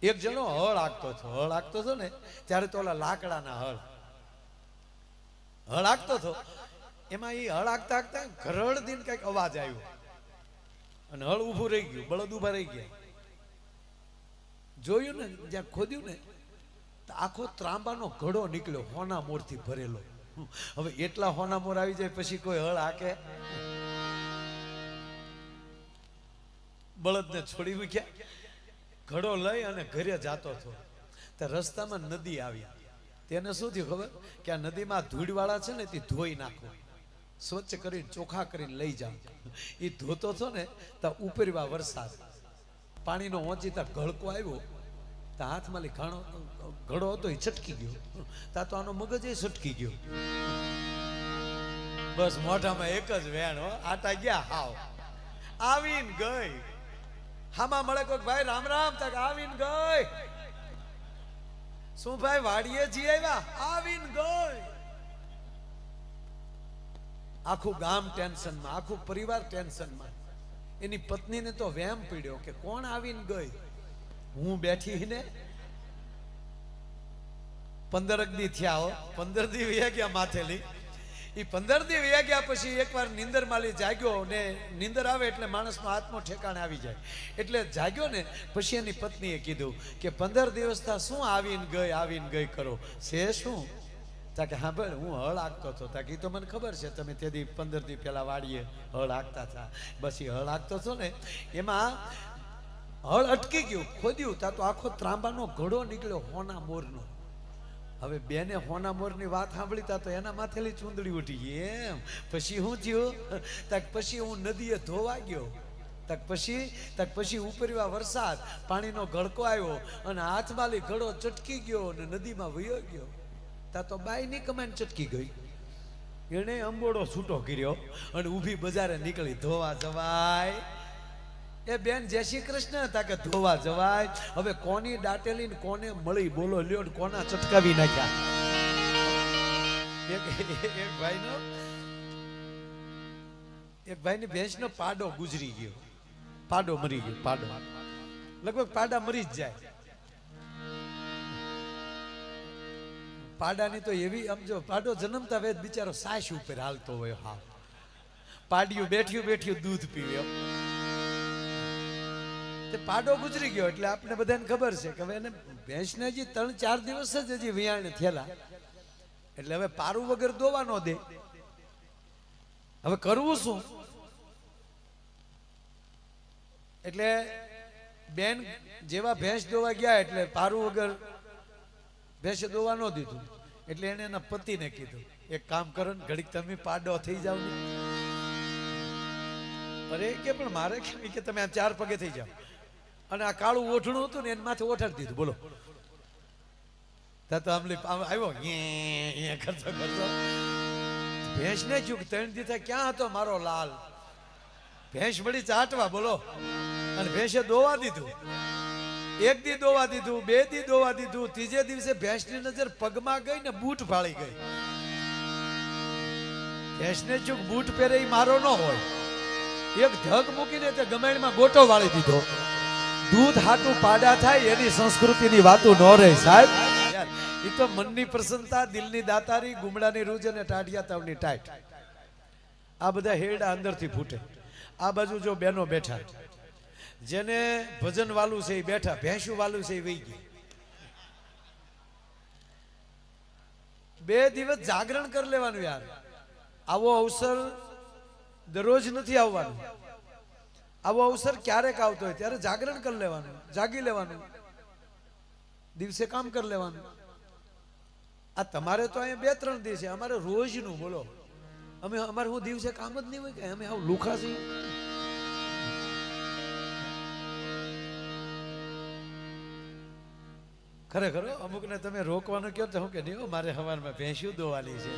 એક જણો હળ હાંકતો હતો ને ત્યારે તો ઓલા લાકડાના હળ હાંકતો હતો. એમાં એ હળ હાંકતા હાંકતા ઘરડ દિન કઈક અવાજ આવ્યો અને હળ ઊભું રહી ગયું, બળદ ઊભા રહી ગયા. જોયું ને, જ્યાં ખોદ્યું ને તો આખો ત્રાંબાનો ઘડો નીકળ્યો, હોના મોરથી ભરેલો. હવે એટલા હોના મોર આવી જાય પછી કોઈ હળ હાકે? બળદને છોડી મૂક્યા, ઘડો લઈ અને ઘરે જાતો હતો. તો રસ્તામાં નદી આવી. તેને શું થયું ખબર? કે આ નદીમાં ધૂળવાળા છે ને તે ધોઈ નાખો, સ્વચ્છ કરીને ચોખ્ખા કરીને લઈ જાઓ. એ ધોતો હતો ને તો ઉપરવા વરસાદ, પાણીનો ઓચિતા ગળકો આવ્યો. તો હાથમાં લી ઘડો હતો એ છટકી ગયો. તા તો આનો મગજ એ છટકી ગયો. બસ મોઢામાં એક જ વેણ, આટા ગયા હાવ. આવીને ગઈ હામાં મળે કોઈ ભાઈ રામ રામ, તક આવીને ગઈ. શું ભાઈ વાડીએ જી આવ્યા? આવીને ગઈ. આખું ગામ ટેન્શનમાં, આખું પરિવાર ટેન્શનમાં. એની પત્નીને તો વેમ પીડ્યો કે કોણ આવીને ગઈ. હું બેઠી ને 15 દી થયા, 15 દી વયા ગયા માથેલી. એ 15 દી વયા ગયા પછી એકવાર નીંદર માલી જાગ્યો ને, નીંદર આવે એટલે માણસનો આત્મો ઠેકાણે આવી જાય. એટલે જાગ્યો ને પછી એની પત્નીએ કીધું કે 15 દિવસ થા શું આવીને ગઈ કરો છે શું? તાકે હા ભાઈ હું હળ હાંકતો હતો. તાકે એ તો મને ખબર છે તમે તે દી 15 દી પહેલા વાડીએ હળ હાંકતા હતા. બસ એ હળ હાંકતો હતો ને એમાં હળ અટકી ગયું, ખોદ્યું તા તો આખો ત્રાંબાનો ઘડો નીકળ્યો હોના મોરનો. હવે બેને હોના મોરની વાત સાંભળી તા તો એના માથેલી ચૂંદડી ઉઠી. એમ પછી હું થયું? તક પછી હું નદીએ ધોવા ગયો. તક પછી ઉપરવા વરસાદ, પાણીનો ગળકો આવ્યો અને હાથમાલી ઘડો ચટકી ગયો અને નદીમાં વયો ગયો. તા તો બાઈની કમાન ચટકી ગઈ. એને અંબોડો છૂટો કર્યો અને ઊભી બજારે નીકળી. ધોવા જવાય એ બેન જય શ્રી કૃષ્ણ. હતા કે ધોવા જવાય. હવે કોની દાટેલી ને કોને મળી બોલો લ્યો, કોના ચટકાવી નાખ્યા. એક ભાઈની ભેંસનો પાડો ગુજરી ગયો, પાડો મરી ગયો. પાડો લગભગ પાડા મરી જ જાય. પાડાની તો એવી સમજો, પાડો જન્મતા વેદ બિચારો સાસ ઉપર હાલતો હોય. હા, પાડ્યું બેઠ્યું દૂધ પીવ્યો. પાડો ગુજરી ગયો એટલે આપણે બધાને ખબર છે કે હવે એને ભેંસને હજી 3-4 દિવસ જ હજી વિયાણે થયેલા. એટલે હવે પારું વગર દોવા ન દે. હવે કરવું શું? એટલે બેન જેવા ભેંસ દોવા ગયા એટલે પારું વગર ભેંસે દોવા ન દીધું. એટલે એને એના પતિને કીધું એક કામ કરો ને ઘડીક તમે પાડો થઈ જાવ ને. અરે કે પણ મારે કે તમે આમ 4 પગે થઈ જાવ. અને આ કાળું ઓઠણું હતું ને એની માથે ઓઠાડી દીધું. બોલો તા તો આવ્યો કરતો ભેંસ ને ચૂક 3 દીધા ક્યાં હતો મારો લાલ. ભેંસ વળી ચાટવા. બોલો અને ભેંસે દોવા દીધું. 1 દી દોવા દીધું, 2 દી દોવા દીધું. 3જે દિવસે ભેંસની નજર પગમાં ગઈ ને બૂટ ફાળી ગઈ. ભેંસને ચૂક બૂટ પહેરે એ મારો ન હોય. એક ધગ મૂકીને તે ગમેણમાં ગોટો વાળી દીધો. દૂધ હાટું પાડા થાય એની સંસ્કૃતિની વાતો ન રહે સાહેબ. એ તો મનની પ્રસન્નતા, દિલની દાતારી, ગુમડાની રૂજ અને ટાઢિયા તાવની ટાઈટ. આ બધા હેરડા અંદરથી ફૂટે. આ બાજુ જો બેનો બેઠા, જેને ભજન વાલું છે એ બેઠા, ભેંસું વાલું છે એ વહી ગઈ. 2 દિવસ જાગરણ કરી લેવાનું યાર. આવો અવસર દરરોજ નથી આવવાનું. આવો અવસર ક્યારેક આવતો હોય ત્યારે જાગરણ કરી લેવાનું, જાગી લેવાનું, દિવસે કામ કરી લેવાનું. આ તમારે તો અહીંયા 2-3 દિવસે, અમારે રોજનું. બોલો અમારે હું દિવસે કામ જ નહીં હોય કે અમે આવું લુખા છીએ. ખરેખર અમુકને તમે રોકવાનું કહો તો હું કે નહીં મારે સવારમાં ભેંસ્યું દોવાની છે.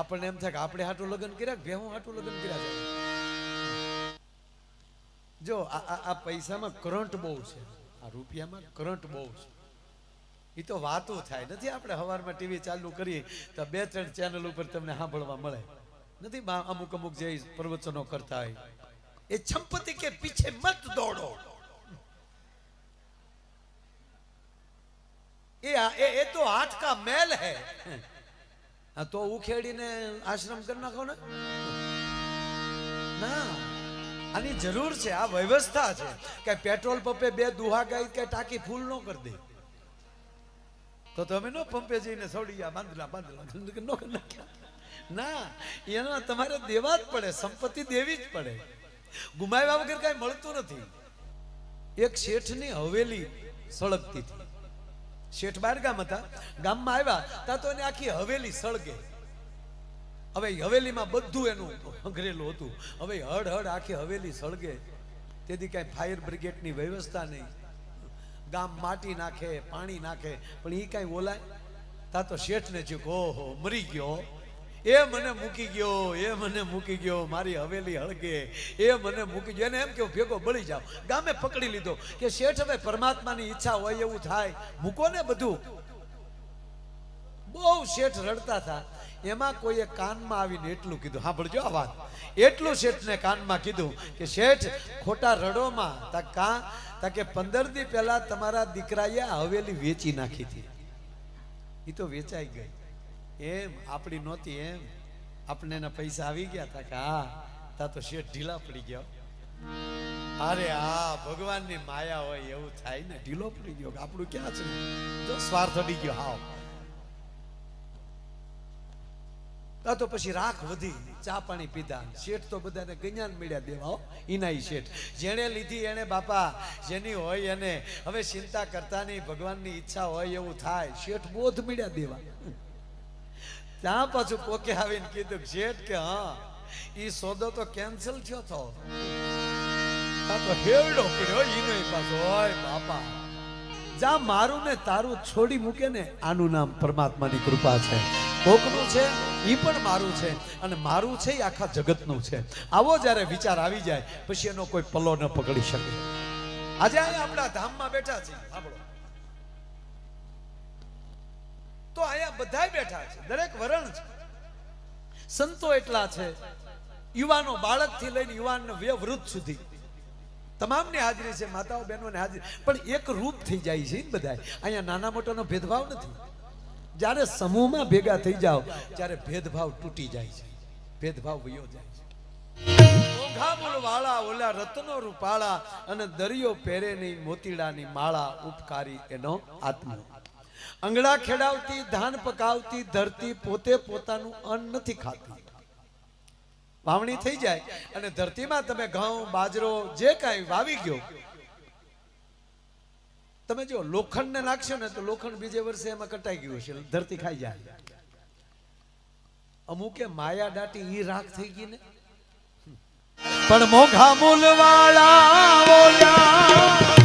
આપણને એમ થાય કે આપણે હાટું લગ્ન કર્યા, ભેહું હાટું લગ્ન કર્યા છે. જો આ પૈસામાં કરંટ બહુ છે, આ રૂપિયામાં કરંટ બહુ છે. એ તો વાતો થાય નથી. આપણે સવારમાં ટીવી ચાલુ કરીએ તો 2-3 ચેનલ ઉપર તમને સાંભળવા મળે નથી. અમુક જે પ્રવચનો કરતા હોય એ, સંપત્તિ કે પીછે મત દોડો. એ તો 8 का मैल है। तो उखेड़ीने आश्रम कर नाखो ने ना आनी जरूर छे। आ व्यवस्था छे के पेट्रोल पंपे 2 दुहा गई के टाकी फूल नो कर दे तो तमे नो पंपे जईने सोडिया बांधला नो कर नाख्या ना। एनो तमारे देवा ज पड़े, संपत्ति देवी ज पड़े, गुमाव्या वगर काई मळतुं नथी। एक शेठनी हवेली सळगती थी। शेठ बार गाम था, गाम में आव्या ता तो एने आखी हवेली सळगे। हवे हवेली में बधुं एनुं घरेलुं हतुं। हवे हड हड आखी हवेली सळगे तेथी काई फायर ब्रिगेड नी व्यवस्था नहीं। गाम माटी नाखे, पाणी नाखे, पण ई काई बोलाय ता तो शेठ ने जो ओहो मरी गयो, ए मने मूकी गयो, ए मने मूकी गयो, मारी हवेली हळगे, ए मने मूकी गयो। एने एम के भेगो बळी जाओ। गामे पकड़ी लीधो के शेठ हवे परमात्मानी इच्छा होय एवुं थाय, मूको ने बधुं। बहु शेठ रड़ता था। एमां कोईए कानमा आवीने एटलुं कीधुं, सांभळजो आ वात। एटलुं शेठने कानमा कीधुं के शेठ खोटा रडोमां ता का ता के 15 દી પહેલા તમારા દીકરાએ હવેલી વેચી નાખી હતી। ઈ તો વેચાઈ ગઈ। एम आपणी नोती एम अपने ना पैसा आवी गया था का ता तो शेठ ढीला पड़ी गया। अरे आ भगवान नी माया होय एवुं थाय ने, ढीलो पड़ी गयो। आपणुं क्या छे जो स्वार्थ अडी गयो हाव। ता तो पछी राख वधी, चा पाणी पीधा। शेठ तो बधाने गण्यान मेळ्या देवा हो। ईनाई शेठ जेणे लीधी एने बापा जेनी होय एने हवे चिंता करता नहीं, भगवान नी इच्छा होय एवुं थाय। शेठ बोध मेळ्या देवा। त्या पाछू कोके आवीने कीधुं शेठ के हाँ ई सोदो तो कैंसल थयो थो। ता तो हेवडो पड्यो ईनोय पाछो। ओय बापा जा मारू ने तारू छोड़ी मूके ने आनु नाम परमात्मानी कृपा छे। कोकનું છે ઈ પણ મારું છે અને મારું છે ઈ આખા જગતનું છે। આવો જ્યારે વિચાર આવી જાય પછી એનો કોઈ પલ્લો ન પકડી શકે। આજે અહીંયા આપણા ધામમાં બેઠા છીએ, સાંભળો તો અહીંયા બધાય બેઠા છે, દરેક વરણ છે, સંતો એટલા છે, યુવાનો બાળકથી લઈને યુવાન વૃદ્ધ સુધી તમામની હાજરી છે, માતાઓ બહેનોની હાજરી। પણ એક રૂપ થઈ જાય છે બધાય। અહીંયા નાના મોટાનો ભેદભાવ નથી। જ્યારે સમૂહમાં ભેગા થઈ જાઓ ત્યારે ભેદભાવ તૂટી જાય છે, ભેદભાવ વયો જાય છે। ઓઘામૂલ વાળા ઓલા રત્નો રૂપાળા અને દરિયો પહેરે નહીં મોતીડાની માળા, ઉપકારી એનો આત્મા। અંગડા ખેડાવતી ધાન પકાવતી ધરતી પોતે પોતાનું અન્ન નથી ખાતી। વાવણી થઈ જાય અને ધરતીમાં તમે ઘઉં બાજરો જે કાંઈ વાવી ગયો તમે જો લોખંડ ને નાખશો ને તો લોખંડ બીજે વર્ષે એમાં કટાઈ ગયું છે, ધરતી ખાઈ જાય। અમુકે માયા દાટી ઈ રાખ થઈ ગઈ ને। પણ મોઘા મૂલ વાળા ઓલા